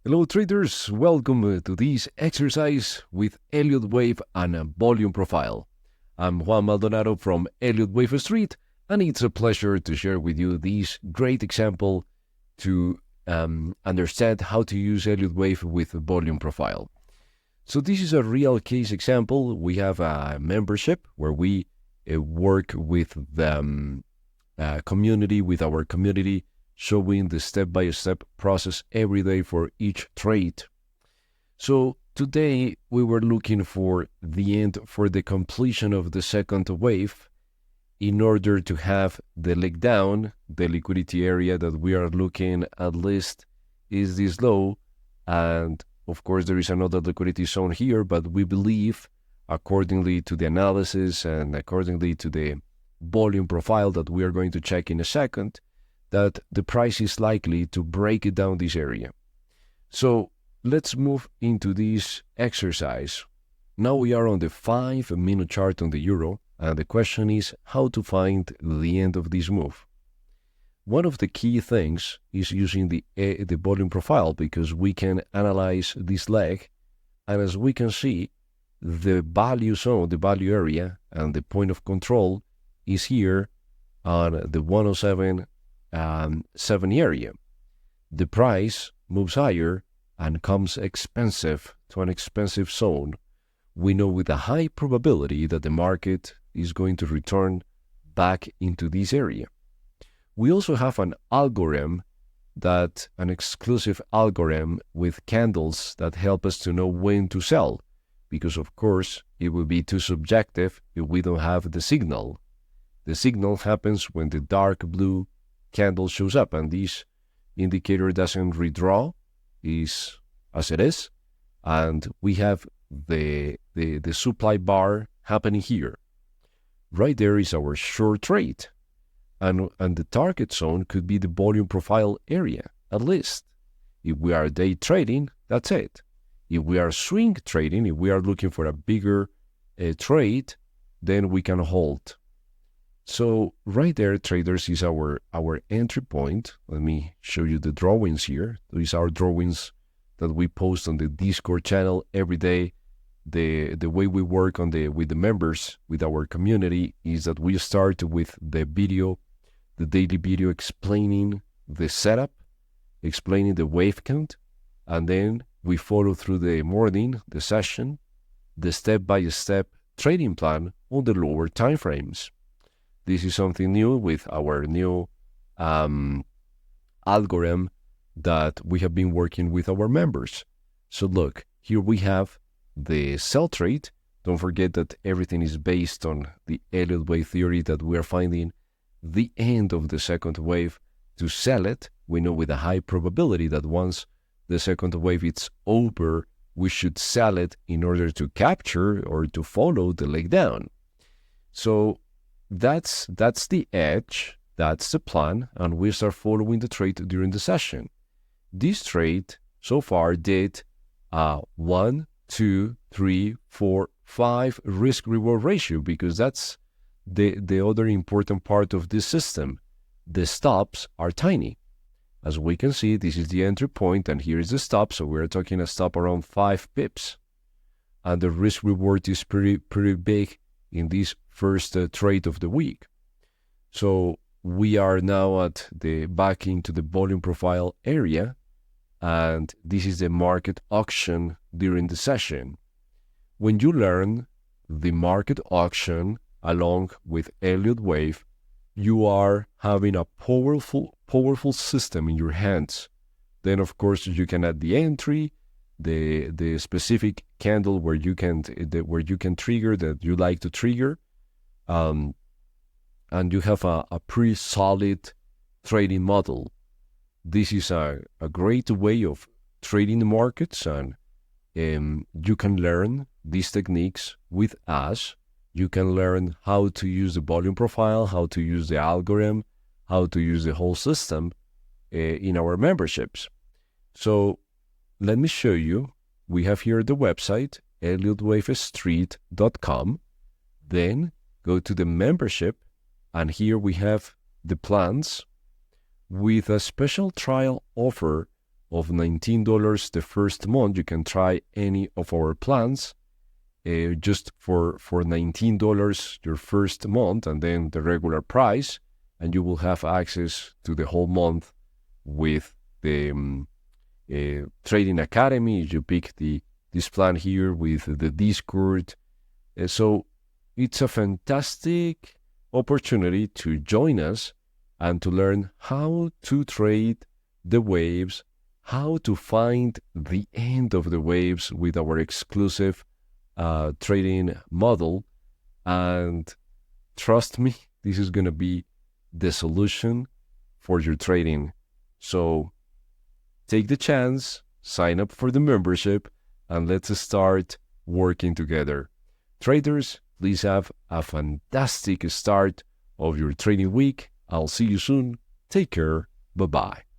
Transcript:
Hello traders, welcome to this exercise with Elliott Wave and a volume profile. I'm Juan Maldonado from Elliott Wave Street, and it's a pleasure to share with you this great example to understand how to use Elliott Wave with a volume profile. So this is a real case example. We have a membership where we work with the community, with our community, showing the step-by-step process every day for each trade. So today we were looking for the completion of the second wave in order to have the leg down, the liquidity area that we are looking at least is this low. And of course there is another liquidity zone here, but we believe accordingly to the analysis and accordingly to the volume profile that we are going to check in a second, that the price is likely to break it down this area. So let's move into this exercise. Now we are on the 5-minute chart on the euro, and the question is how to find the end of this move. One of the key things is using the volume profile, because we can analyze this leg, and as we can see, the value zone, the value area, and the point of control is here on the 107.7 area. The price moves higher and comes expensive to an expensive zone. We know with a high probability that the market is going to return back into this area. We also have an exclusive algorithm with candles that help us to know when to sell, because of course it would be too subjective if we don't have the signal. The signal happens when the dark blue candle shows up, and this indicator doesn't redraw, is as it is, and we have the supply bar happening here. Right there is our short trade, and the target zone could be the volume profile area, at least. If we are day trading, that's it. If we are swing trading, if we are looking for a bigger trade, then we can hold. So right there, traders, is our entry point. Let me show you the drawings here. These are drawings that we post on the Discord channel every day. The way we work with the members, with our community, is that we start with the daily video explaining the setup, explaining the wave count, and then we follow through the morning, the session, the step-by-step trading plan on the lower time frames. This is something new with our new algorithm that we have been working with our members. So look, here we have the sell trade. Don't forget that everything is based on the Elliott Wave theory, that we are finding the end of the second wave to sell it. We know with a high probability that once the second wave is over, we should sell it in order to capture or to follow the leg down. So that's the edge, that's the plan, and we start following the trade during the session. This trade so far did 1, 2, 3, 4, 5 risk-reward ratio, because that's the other important part of this system. The stops are tiny. As we can see, this is the entry point, and here is the stop, so we're talking a stop around 5 pips. And the risk-reward is pretty big in this first trade of the week. So we are now at back into the volume profile area, and this is the market auction during the session. When you learn the market auction along with Elliott Wave, you are having a powerful system in your hands. Then of course you can add the entry, the specific candle where you can trigger that you like to trigger, and you have a pretty solid trading model. This is a great way of trading the markets, and you can learn these techniques with us. You can learn how to use the volume profile, how to use the algorithm, how to use the whole system in our memberships. So let me show you. We have here the website, elliottwavestreet.com. Then go to the membership, and here we have the plans with a special trial offer of $19 the first month. You can try any of our plans just for $19 your first month, and then the regular price, and you will have access to the whole month with the Trading Academy. You pick this plan here with the Discord. So it's a fantastic opportunity to join us and to learn how to trade the waves, how to find the end of the waves with our exclusive trading model. And trust me, this is going to be the solution for your trading. So take the chance, sign up for the membership, and let's start working together. Traders, please have a fantastic start of your trading week. I'll see you soon. Take care. Bye-bye.